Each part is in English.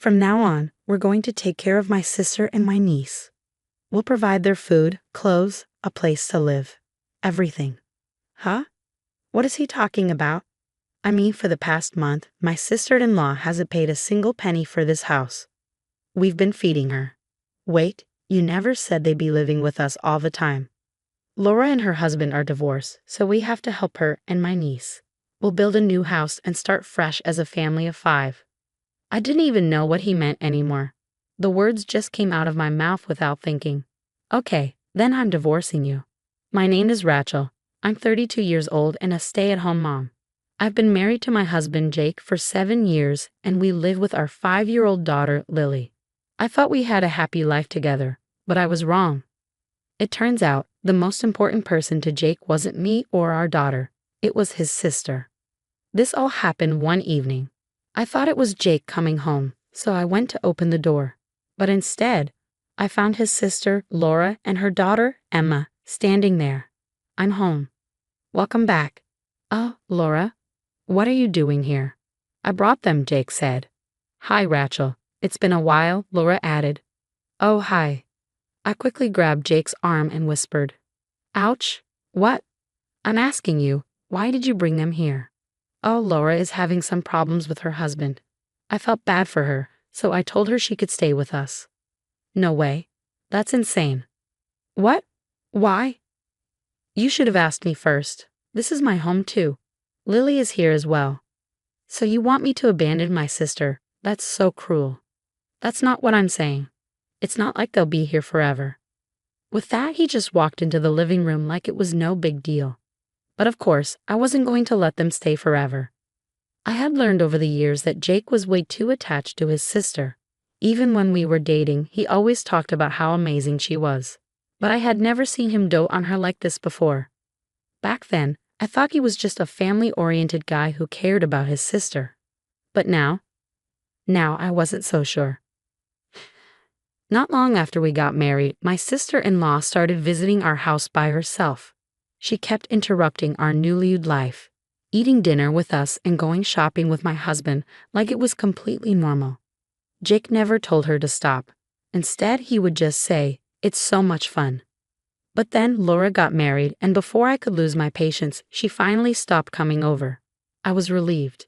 From now on, we're going to take care of my sister and my niece. We'll provide their food, clothes, a place to live. Everything. Huh? What is he talking about? I mean, for the past month, my sister-in-law hasn't paid a single penny for this house. We've been feeding her. Wait, you never said they'd be living with us all the time. Laura and her husband are divorced, so we have to help her and my niece. We'll build a new house and start fresh as a family of 5. I didn't even know what he meant anymore. The words just came out of my mouth without thinking. Okay, then I'm divorcing you. My name is Rachel. I'm 32 years old and a stay-at-home mom. I've been married to my husband Jake for 7 years, and we live with our 5-year-old daughter, Lily. I thought we had a happy life together, but I was wrong. It turns out the most important person to Jake wasn't me or our daughter. It was his sister. This all happened one evening. I thought it was Jake coming home, so I went to open the door. But instead, I found his sister, Laura, and her daughter, Emma, standing there. I'm home. Welcome back. Oh, Laura. What are you doing here? I brought them, Jake said. Hi, Rachel. It's been a while, Laura added. Oh, hi. I quickly grabbed Jake's arm and whispered. Ouch. What? I'm asking you, why did you bring them here? Oh, Laura is having some problems with her husband. I felt bad for her, so I told her she could stay with us. No way. That's insane. What? Why? You should have asked me first. This is my home too. Lily is here as well. So you want me to abandon my sister? That's so cruel. That's not what I'm saying. It's not like they'll be here forever. With that, he just walked into the living room like it was no big deal. But of course, I wasn't going to let them stay forever. I had learned over the years that Jake was way too attached to his sister. Even when we were dating, he always talked about how amazing she was. But I had never seen him dote on her like this before. Back then, I thought he was just a family-oriented guy who cared about his sister. But now I wasn't so sure. Not long after we got married, my sister-in-law started visiting our house by herself. She kept interrupting our newlywed life, eating dinner with us and going shopping with my husband like it was completely normal. Jake never told her to stop. Instead, he would just say, "It's so much fun." But then Laura got married, and before I could lose my patience, she finally stopped coming over. I was relieved.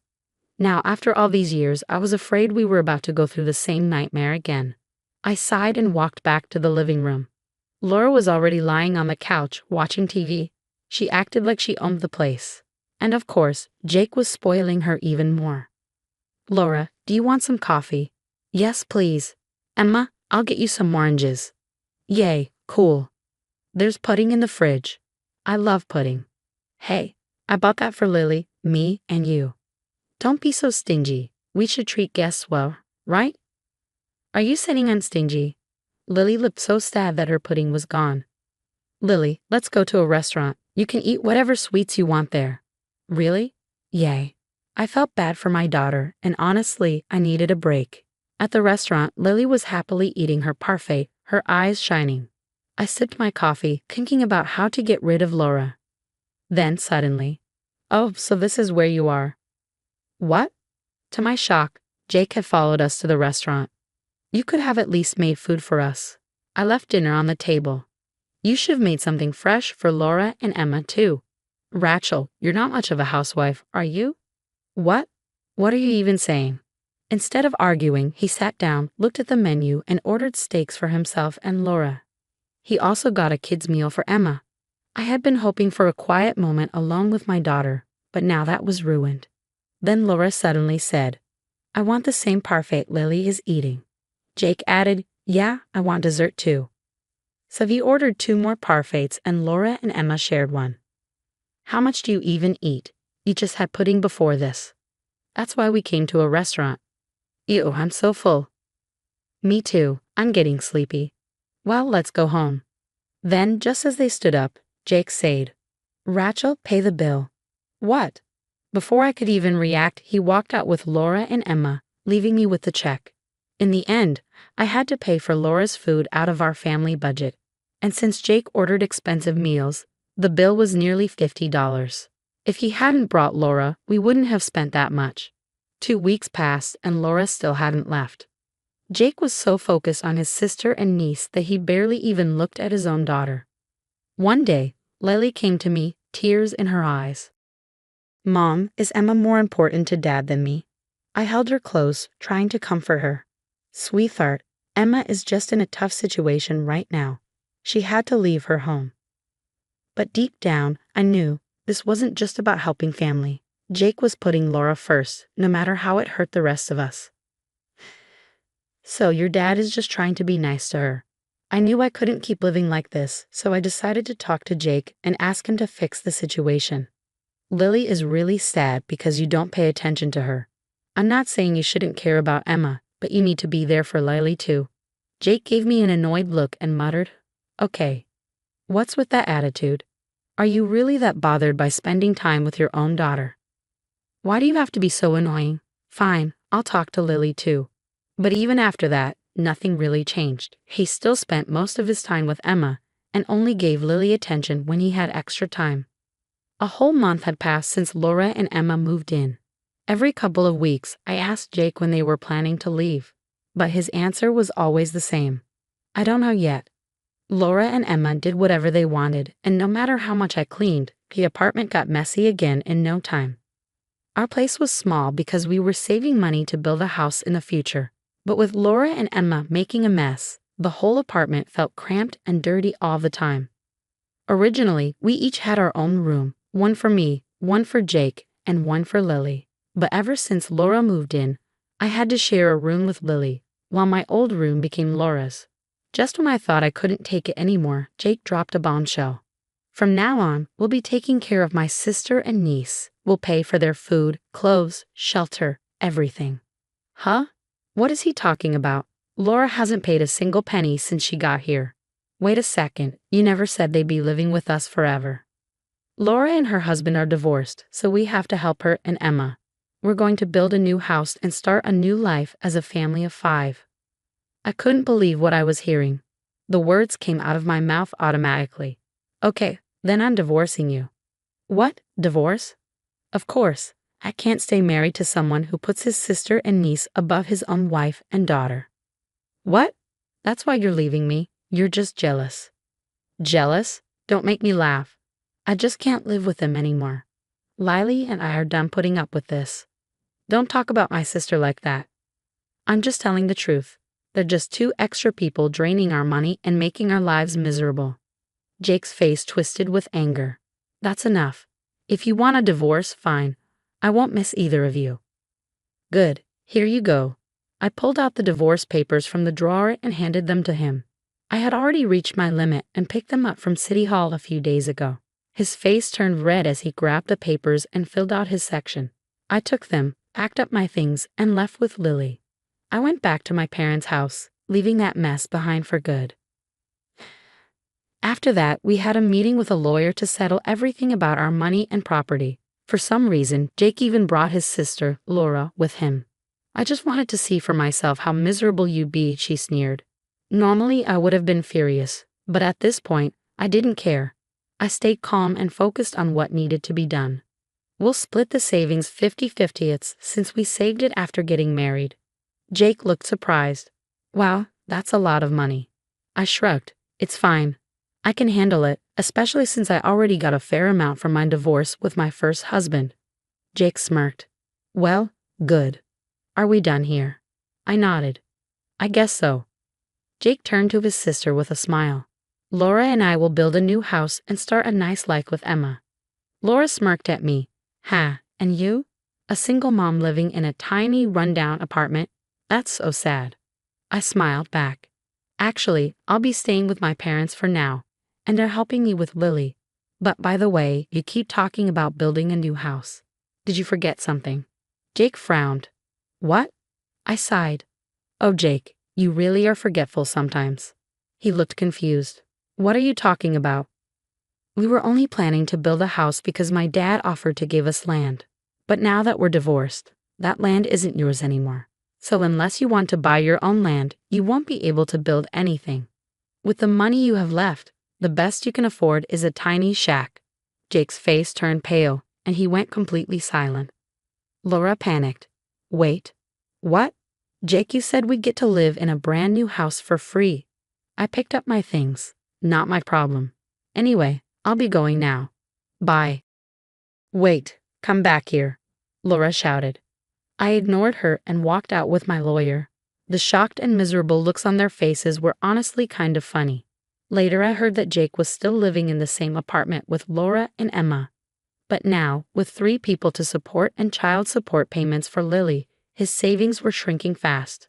Now, after all these years, I was afraid we were about to go through the same nightmare again. I sighed and walked back to the living room. Laura was already lying on the couch, watching TV. She acted like she owned the place. And of course, Jake was spoiling her even more. Laura, do you want some coffee? Yes, please. Emma, I'll get you some oranges. Yay, cool. There's pudding in the fridge. I love pudding. Hey, I bought that for Lily, me, and you. Don't be so stingy. We should treat guests well, right? Are you saying I'm stingy? Lily looked so sad that her pudding was gone. Lily, let's go to a restaurant. You can eat whatever sweets you want there. Really? Yay. I felt bad for my daughter, and honestly, I needed a break. At the restaurant, Lily was happily eating her parfait, her eyes shining. I sipped my coffee, thinking about how to get rid of Laura. Then, suddenly, oh, so this is where you are. What? To my shock, Jake had followed us to the restaurant. You could have at least made food for us. I left dinner on the table. You should have made something fresh for Laura and Emma, too. Rachel, you're not much of a housewife, are you? What? What are you even saying? Instead of arguing, he sat down, looked at the menu, and ordered steaks for himself and Laura. He also got a kid's meal for Emma. I had been hoping for a quiet moment alone with my daughter, but now that was ruined. Then Laura suddenly said, I want the same parfait Lily is eating. Jake added, yeah, I want dessert too. So he ordered 2 more parfaits and Laura and Emma shared one. How much do you even eat? You just had pudding before this. That's why we came to a restaurant. Ew, I'm so full. Me too, I'm getting sleepy. Well, let's go home. Then, just as they stood up, Jake said, Rachel, pay the bill. What? Before I could even react, he walked out with Laura and Emma, leaving me with the check. In the end, I had to pay for Laura's food out of our family budget. And since Jake ordered expensive meals, the bill was nearly $50. If he hadn't brought Laura, we wouldn't have spent that much. 2 weeks passed and Laura still hadn't left. Jake was so focused on his sister and niece that he barely even looked at his own daughter. One day, Lily came to me, tears in her eyes. "Mom, is Emma more important to Dad than me?" I held her close, trying to comfort her. "Sweetheart, Emma is just in a tough situation right now. She had to leave her home." But deep down, I knew this wasn't just about helping family. Jake was putting Laura first, no matter how it hurt the rest of us. "So your dad is just trying to be nice to her." I knew I couldn't keep living like this, so I decided to talk to Jake and ask him to fix the situation. "Lily is really sad because you don't pay attention to her. I'm not saying you shouldn't care about Emma, but you need to be there for Lily too." Jake gave me an annoyed look and muttered, "Okay. What's with that attitude? Are you really that bothered by spending time with your own daughter? Why do you have to be so annoying? Fine, I'll talk to Lily too." But even after that, nothing really changed. He still spent most of his time with Emma and only gave Lily attention when he had extra time. A whole month had passed since Laura and Emma moved in. Every couple of weeks, I asked Jake when they were planning to leave, but his answer was always the same. "I don't know yet." Laura and Emma did whatever they wanted, and no matter how much I cleaned, the apartment got messy again in no time. Our place was small because we were saving money to build a house in the future, but with Laura and Emma making a mess, the whole apartment felt cramped and dirty all the time. Originally, we each had our own room, one for me, one for Jake, and one for Lily. But ever since Laura moved in, I had to share a room with Lily, while my old room became Laura's. Just when I thought I couldn't take it anymore, Jake dropped a bombshell. "From now on, we'll be taking care of my sister and niece. We'll pay for their food, clothes, shelter, everything." Huh? What is he talking about? Laura hasn't paid a single penny since she got here. Wait a second, you never said they'd be living with us forever. Laura and her husband are divorced, so we have to help her and Emma. We're going to build a new house and start a new life as a family of 5. I couldn't believe what I was hearing. The words came out of my mouth automatically. "Okay, then I'm divorcing you." "What? Divorce?" "Of course. I can't stay married to someone who puts his sister and niece above his own wife and daughter." "What? That's why you're leaving me? You're just jealous." "Jealous? Don't make me laugh. I just can't live with them anymore. Lily and I are done putting up with this." "Don't talk about my sister like that." "I'm just telling the truth. They're just 2 extra people draining our money and making our lives miserable." Jake's face twisted with anger. "That's enough. If you want a divorce, fine. I won't miss either of you." "Good. Here you go." I pulled out the divorce papers from the drawer and handed them to him. I had already reached my limit and picked them up from City Hall a few days ago. His face turned red as he grabbed the papers and filled out his section. I took them, packed up my things, and left with Lily. I went back to my parents' house, leaving that mess behind for good. After that, we had a meeting with a lawyer to settle everything about our money and property. For some reason, Jake even brought his sister, Laura, with him. "I just wanted to see for myself how miserable you'd be," she sneered. Normally, I would have been furious, but at this point, I didn't care. I stayed calm and focused on what needed to be done. "We'll split the savings 50-50 since we saved it after getting married." Jake looked surprised. "Wow, that's a lot of money." I shrugged. "It's fine. I can handle it, especially since I already got a fair amount from my divorce with my first husband." Jake smirked. "Well, good. Are we done here?" I nodded. "I guess so." Jake turned to his sister with a smile. "Laura and I will build a new house and start a nice life with Emma." Laura smirked at me. "Ha, and you? A single mom living in a tiny, rundown apartment? That's so sad." I smiled back. "Actually, I'll be staying with my parents for now, and they're helping me with Lily. But by the way, you keep talking about building a new house. Did you forget something?" Jake frowned. "What?" I sighed. "Oh, Jake, you really are forgetful sometimes." He looked confused. "What are you talking about?" "We were only planning to build a house because my dad offered to give us land. But now that we're divorced, that land isn't yours anymore. So unless you want to buy your own land, you won't be able to build anything. With the money you have left, the best you can afford is a tiny shack." Jake's face turned pale, and he went completely silent. Laura panicked. "Wait. What? Jake, you said we'd get to live in a brand new house for free. I picked up my things. Not my problem. Anyway, I'll be going now. Bye. Wait, come back here, Laura shouted. I ignored her and walked out with my lawyer. The shocked and miserable looks on their faces were honestly kind of funny. Later, I heard that Jake was still living in the same apartment with Laura and Emma. But now, with 3 people to support and child support payments for Lily, his savings were shrinking fast.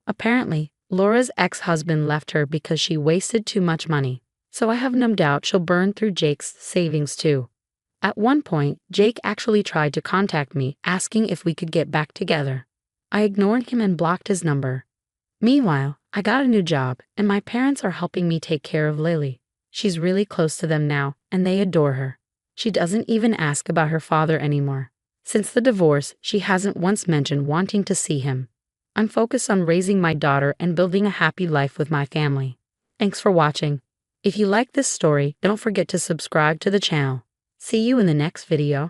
Apparently, Laura's ex-husband left her because she wasted too much money, so I have no doubt she'll burn through Jake's savings too. At one point, Jake actually tried to contact me, asking if we could get back together. I ignored him and blocked his number. Meanwhile, I got a new job, and my parents are helping me take care of Lily. She's really close to them now, and they adore her. She doesn't even ask about her father anymore. Since the divorce, she hasn't once mentioned wanting to see him. I'm focused on raising my daughter and building a happy life with my family. Thanks for watching. If you like this story, don't forget to subscribe to the channel. See you in the next video.